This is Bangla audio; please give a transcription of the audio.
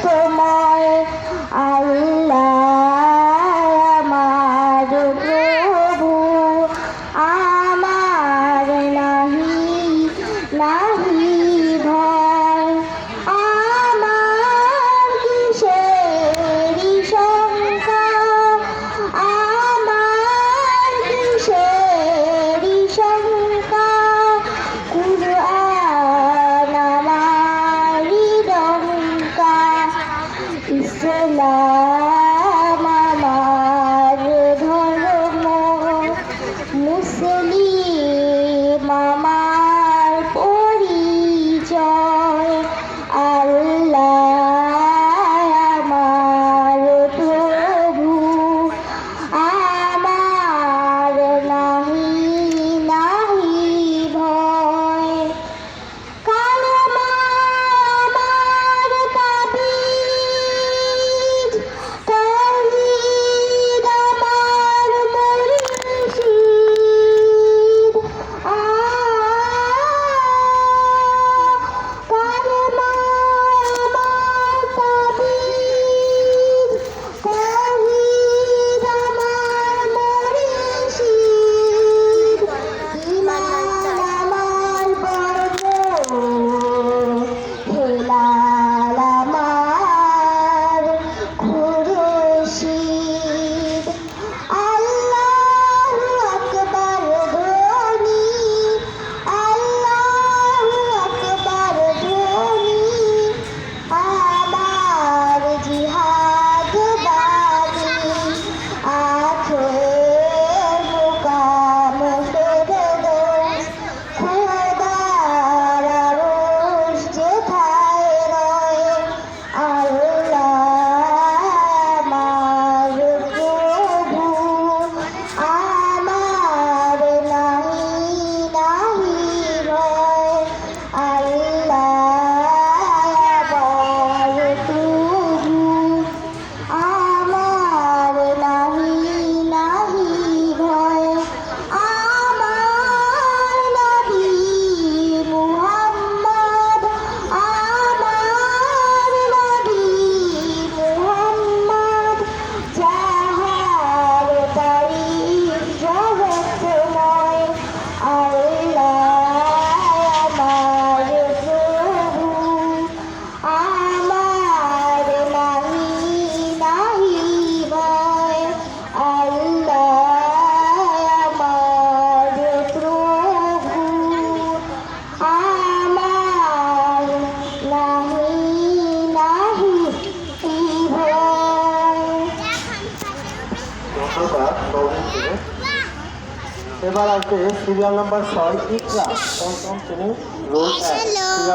তোমায় আল্লাহ আমার প্রভু আমার নাহি ভয় আমার কিসেরি শঙ্কা আমার কিসেরি শঙ্কা কুরআন আমারি ডঙ্কা ইসলাম আমার ধর্ম মুসলিম আমার পরিচয় আল্লাহ আমার প্রভু আমার নাহি ভয় কালেমা আমার তাবিজ তাওহীদ আমার মুর্শিদ কালেমা আমার তাবিজ তাওহীদ আমার মুর্শিদ ঈমান আমার বর্ণ হেলাল আমার খুরশিদ আল্লাহু আকবার ধ্বনি আল্লাহু আকবার ধ্বনি আমার জিহাদ বাণী আখের মুকাম ফেরদৌস খোদার আরশ যেথায় রয় আল্লাহ আমার প্রভু আমার নাহি ভয় আল্লাহ আমার প্রভু আমার নাহি ভয় আমার নবী মুহাম্মদ আমার নবী মুহাম্মদ যাহার তারিফ জগৎময় আল্লাহ আমার প্রভু আমার নাহি ভয় আল্লাহ আমার প্রভু আমার নাহি ভয়। ধন্যবাদ নবীনকে। এবার আসবে সিরিয়াল নাম্বার 6 ইকরা, পঞ্চম শ্রেণী রোল 1।